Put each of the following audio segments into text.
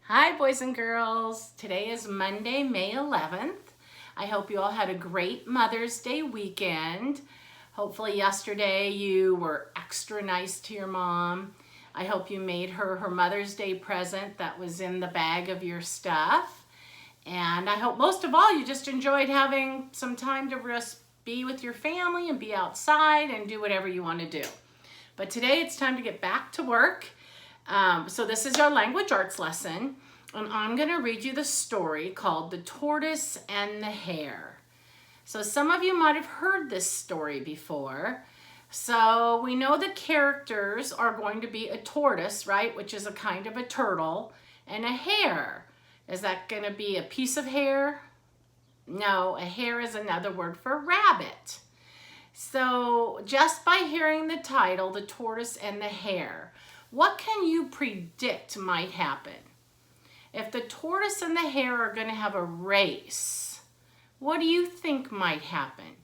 Hi, boys and girls. Today is Monday, May 11th. I hope you all had a great Mother's Day weekend. Hopefully yesterday you were extra nice to your mom. I hope you made her her Mother's Day present that was in the bag of your stuff. And I hope most of all you just enjoyed having some time to just be with your family and be outside and do whatever you want to do. But today it's time to get back to work. So this is our language arts lesson, and I'm going to read you the story called The Tortoise and the Hare. So some of you might have heard this story before. So we know the characters are going to be a tortoise, right, which is a kind of a turtle, and a hare. Is that going to be a piece of hair? No, a hare is another word for rabbit. So just by hearing the title, The Tortoise and the Hare, what can you predict might happen? If the tortoise and the hare are going to have a race, what do you think might happen?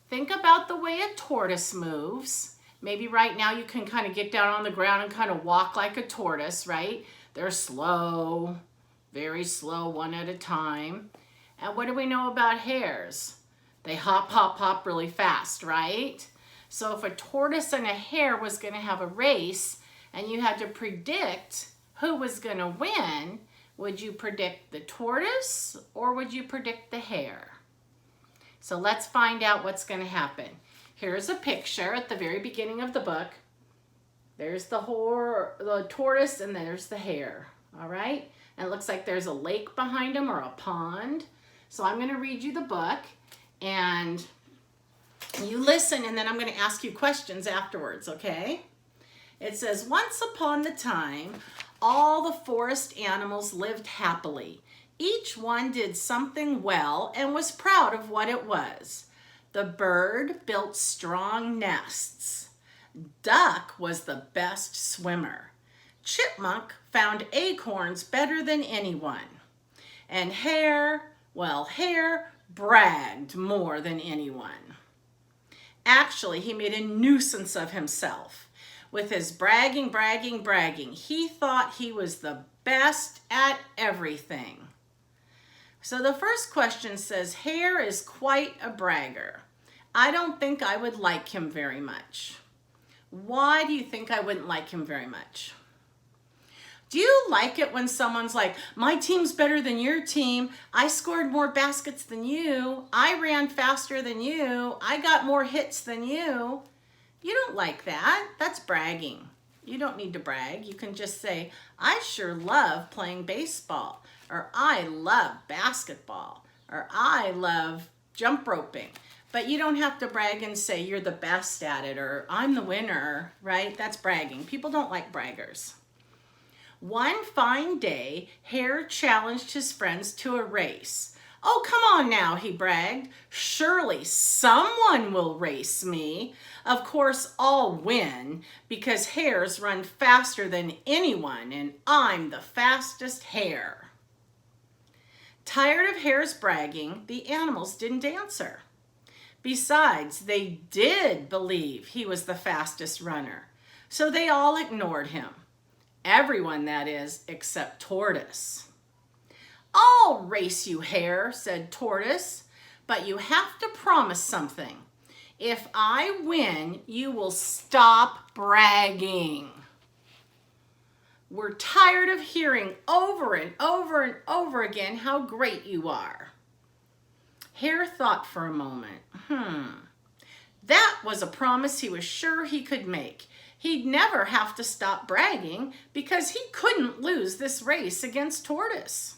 Think about the way a tortoise moves. Maybe right now you can kind of get down on the ground and kind of walk like a tortoise, right? They're slow, very slow, one at a time. And what do we know about hares? They hop, hop, hop really fast, right? So if a tortoise and a hare was going to have a race and you had to predict who was going to win, would you predict the tortoise or would you predict the hare? So let's find out what's going to happen. Here's a picture at the very beginning of the book. There's the tortoise and there's the hare, all right? And it looks like there's a lake behind them or a pond. So I'm going to read you the book and you listen, and then I'm going to ask you questions afterwards, okay? It says, once upon a time, all the forest animals lived happily. Each one did something well and was proud of what it was. The bird built strong nests. Duck was the best swimmer. Chipmunk found acorns better than anyone. And hare bragged more than anyone. Actually, he made a nuisance of himself. With his bragging, he thought he was the best at everything. So the first question says, Hare is quite a bragger. I don't think I would like him very much. Why do you think I wouldn't like him very much? Do you like it when someone's like, my team's better than your team, I scored more baskets than you, I ran faster than you, I got more hits than you? You don't like that. That's bragging. You don't need to brag. You can just say, I sure love playing baseball, or I love basketball, or I love jump roping. But you don't have to brag and say you're the best at it, or I'm the winner, right? That's bragging. People don't like braggers. One fine day, Hare challenged his friends to a race. Oh, come on now, he bragged. Surely someone will race me. Of course, I'll win because hares run faster than anyone and I'm the fastest hare. Tired of Hare's bragging, the animals didn't answer. Besides, they did believe he was the fastest runner, so they all ignored him. Everyone, that is, except Tortoise. I'll race you, Hare, said Tortoise, but you have to promise something. If I win, you will stop bragging. We're tired of hearing over and over and over again how great you are. Hare thought for a moment. That was a promise he was sure he could make. He'd never have to stop bragging because he couldn't lose this race against Tortoise.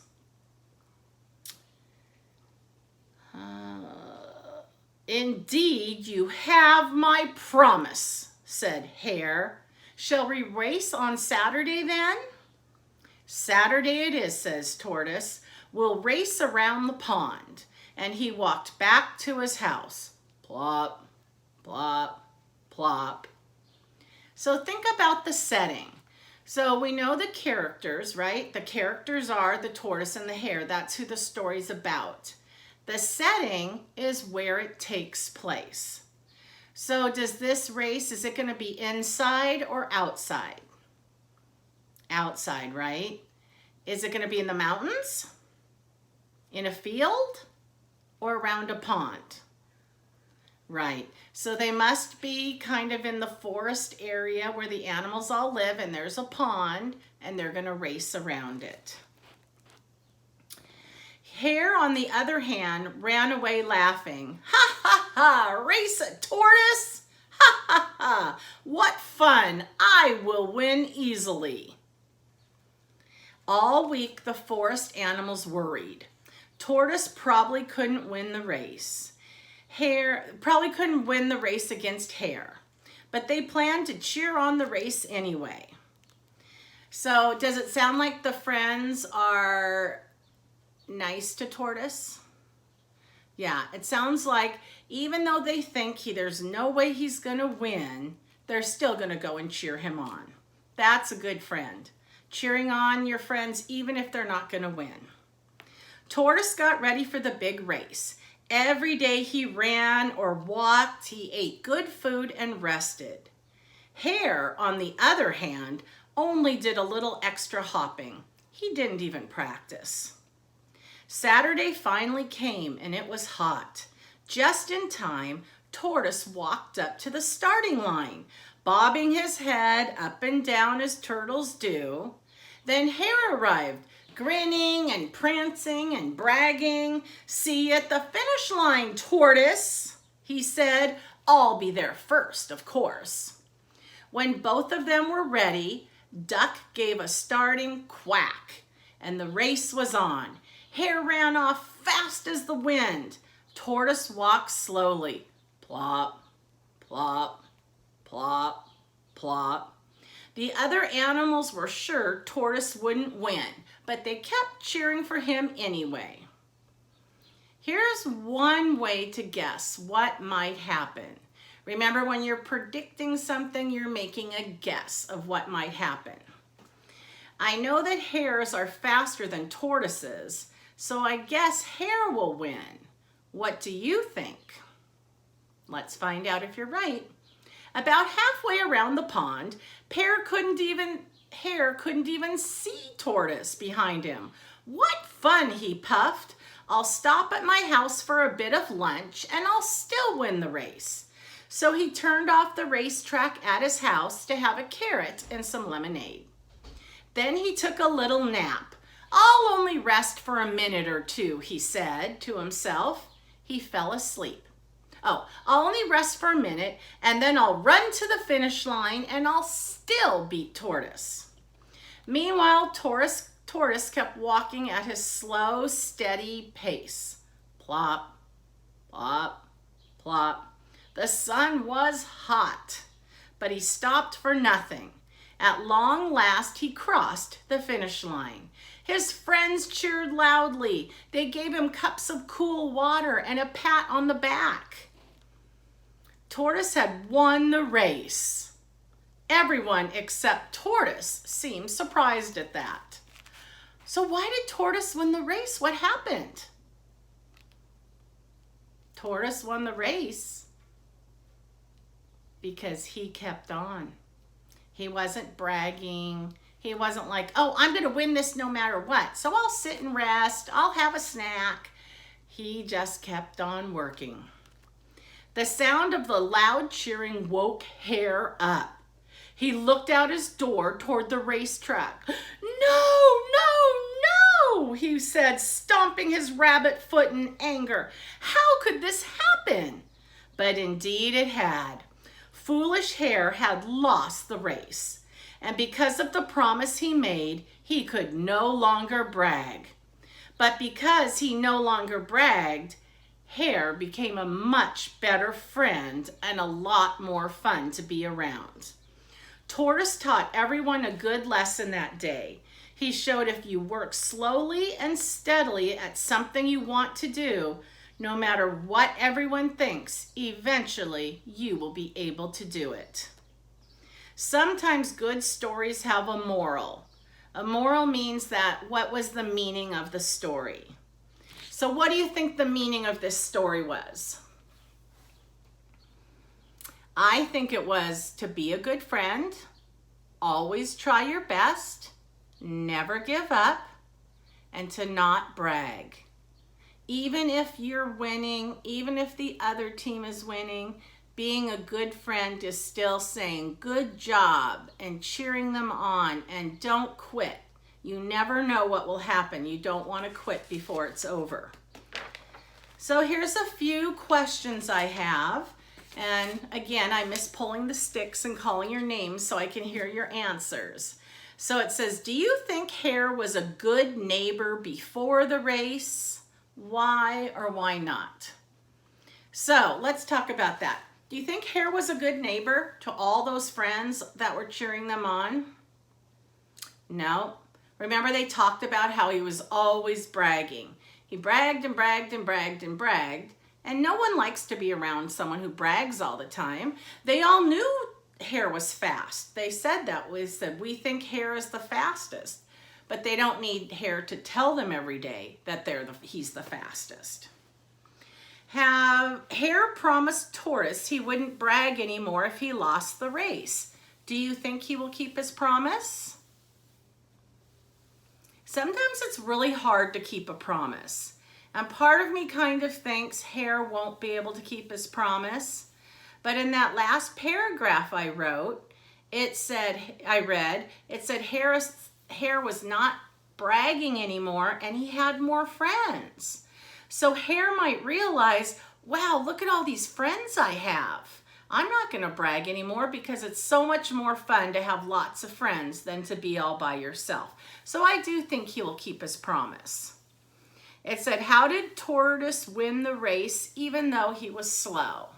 Indeed, you have my promise, said Hare. Shall we race on Saturday then? Saturday it is, says Tortoise. We'll race around the pond. And he walked back to his house. Plop, plop, plop. So think about the setting. So we know the characters, right? The characters are the tortoise and the hare. That's who the story's about. The setting is where it takes place. So does this race, is it going to be inside or outside? Outside, right? Is it going to be in the mountains, in a field, or around a pond? Right. So they must be kind of in the forest area where the animals all live, and there's a pond, and they're going to race around it. Hare, on the other hand, ran away laughing. Ha ha ha! Race a tortoise? Ha ha ha! What fun! I will win easily. All week the forest animals worried. Tortoise probably couldn't win the race. Hare probably couldn't win the race against Hare, but they planned to cheer on the race anyway. So does it sound like the friends are nice to Tortoise? Yeah, it sounds like even though they think there's no way he's going to win, they're still going to go and cheer him on. That's a good friend. Cheering on your friends even if they're not going to win. Tortoise got ready for the big race. Every day he ran or walked, he ate good food and rested. Hare, on the other hand, only did a little extra hopping. He didn't even practice. Saturday finally came and it was hot. Just in time, Tortoise walked up to the starting line, bobbing his head up and down as turtles do. Then Hare arrived, grinning and prancing and bragging. "See you at the finish line, Tortoise," he said. "I'll be there first, of course." When both of them were ready, Duck gave a starting quack, and the race was on. Hare ran off fast as the wind. Tortoise walked slowly. Plop, plop, plop, plop. The other animals were sure Tortoise wouldn't win, but they kept cheering for him anyway. Here's one way to guess what might happen. Remember, when you're predicting something, you're making a guess of what might happen. I know that hares are faster than tortoises, so I guess Hare will win. What do you think? Let's find out if you're right. About halfway around the pond, Hare couldn't even see Tortoise behind him. "What fun," he puffed. "I'll stop at my house for a bit of lunch and I'll still win the race." So he turned off the racetrack at his house to have a carrot and some lemonade. Then he took a little nap. "I'll only rest for a minute or two," he said to himself. He fell asleep. "I'll only rest for a minute and then I'll run to the finish line and I'll still beat Tortoise." Meanwhile, Tortoise kept walking at his slow, steady pace. Plop, plop, plop. The sun was hot, but he stopped for nothing. At long last, he crossed the finish line. His friends cheered loudly. They gave him cups of cool water and a pat on the back. Tortoise had won the race. Everyone except Tortoise seemed surprised at that. So why did Tortoise win the race? What happened? Tortoise won the race because he kept on. He wasn't bragging. He wasn't like, "Oh, I'm going to win this no matter what, so I'll sit and rest. I'll have a snack." He just kept on working. The sound of the loud cheering woke Hare up. He looked out his door toward the racetrack. "No, no, no," he said, stomping his rabbit foot in anger. How could this happen? But indeed it had. Foolish Hare had lost the race, and because of the promise he made, he could no longer brag. But because he no longer bragged, Hare became a much better friend and a lot more fun to be around. Tortoise taught everyone a good lesson that day. He showed if you work slowly and steadily at something you want to do, no matter what everyone thinks, eventually you will be able to do it. Sometimes good stories have a moral. A moral means that what was the meaning of the story? So what do you think the meaning of this story was? I think it was to be a good friend, always try your best, never give up, and to not brag. Even if you're winning, even if the other team is winning, being a good friend is still saying good job and cheering them on, and don't quit. You never know what will happen. You don't want to quit before it's over. So here's a few questions I have. And again, I miss pulling the sticks and calling your names so I can hear your answers. So it says, do you think Hare was a good neighbor before the race? Why or why not? So let's talk about that. Do you think Hare was a good neighbor to all those friends that were cheering them on? No. Remember, they talked about how he was always bragging. He bragged and bragged and bragged and bragged. And no one likes to be around someone who brags all the time. They all knew Hare was fast. They said that. We think Hare is the fastest. But they don't need Hare to tell them every day that he's the fastest. Hare promised Tortoise he wouldn't brag anymore if he lost the race. Do you think he will keep his promise? Sometimes it's really hard to keep a promise. And part of me kind of thinks Hare won't be able to keep his promise. But in that last paragraph I wrote, it said Hare was not bragging anymore and he had more friends. So Hare might realize, wow, look at all these friends I have. I'm not going to brag anymore because it's so much more fun to have lots of friends than to be all by yourself. So I do think he will keep his promise. It said, how did Tortoise win the race even though he was slow?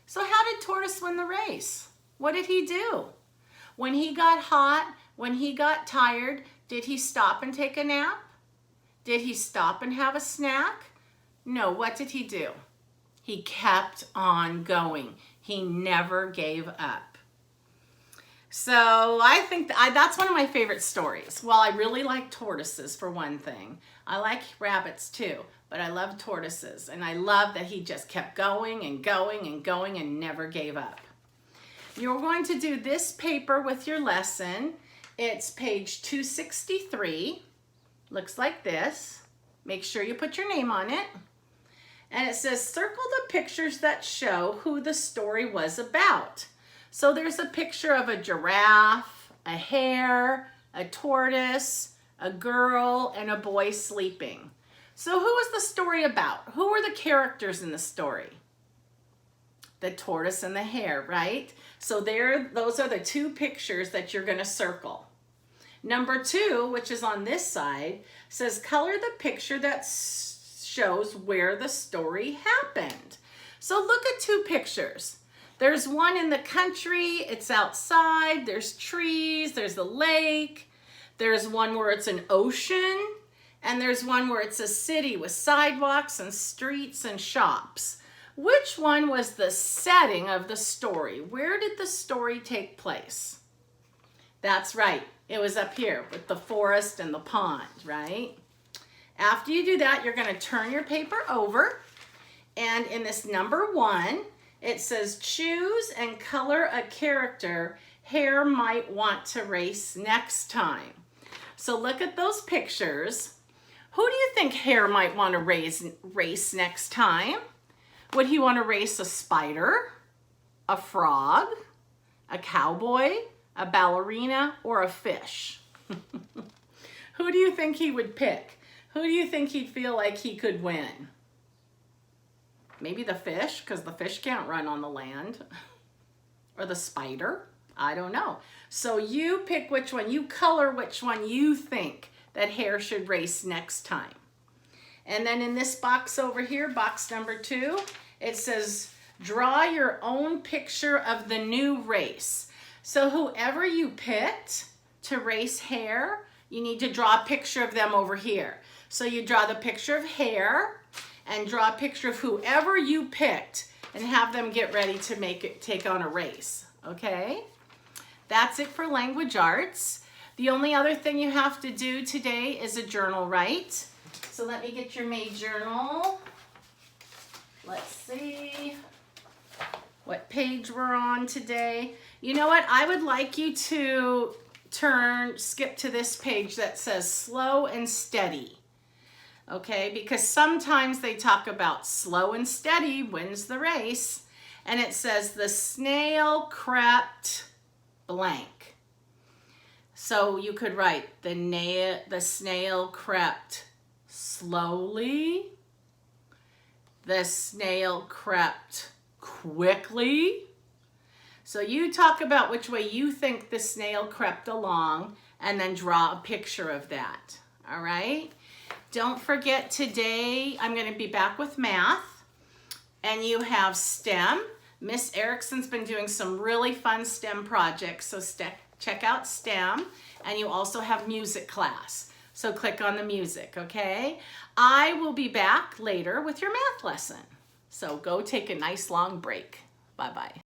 So how did Tortoise win the race? What did he do? When he got hot, when he got tired, did he stop and take a nap? Did he stop and have a snack? No, what did he do? He kept on going. He never gave up. So I think that's one of my favorite stories. Well, I really like tortoises for one thing. I like rabbits too, but I love tortoises. And I love that he just kept going and going and going and never gave up. You're going to do this paper with your lesson. It's page 263. Looks like this. Make sure you put your name on it. And it says, circle the pictures that show who the story was about. So there's a picture of a giraffe, a hare, a tortoise, a girl, and a boy sleeping. So who was the story about? Who were the characters in the story? The tortoise and the hare, right? So those are the two pictures that you're going to circle. Number 2, which is on this side, says color the picture that shows where the story happened. So look at 2 pictures. There's one in the country, it's outside, there's trees, there's a lake. There's one where it's an ocean, and there's one where it's a city with sidewalks and streets and shops. Which one was the setting of the story? Where did the story take place? That's right. It was up here with the forest and the pond, right? After you do that, you're going to turn your paper over. And in this number 1, it says, choose and color a character Hare might want to race next time. So look at those pictures. Who do you think Hare might want to race next time? Would he want to race a spider, a frog, a cowboy, a ballerina, or a fish? Who do you think he would pick? Who do you think he'd feel like he could win? Maybe the fish, because the fish can't run on the land. Or the spider? I don't know. So you pick which one, you color which one you think that Hare should race next time. And then in this box over here, box number 2, it says, draw your own picture of the new race. So whoever you picked to race Hare, you need to draw a picture of them over here. So you draw the picture of Hare and draw a picture of whoever you picked and have them get ready to take on a race, okay? That's it for language arts. The only other thing you have to do today is a journal write. So let me get your May journal. Let's see what page we're on today. You know what? I would like you to skip to this page that says slow and steady. Okay, because sometimes they talk about slow and steady wins the race, and it says the snail crept blank. So you could write the snail crept slowly, the snail crept quickly. So you talk about which way you think the snail crept along and then draw a picture of that, all right? Don't forget today I'm going to be back with math, and you have STEM. Miss Erickson's been doing some really fun STEM projects, so check out STEM, and you also have music class. So click on the music, okay? I will be back later with your math lesson. So go take a nice long break. Bye-bye.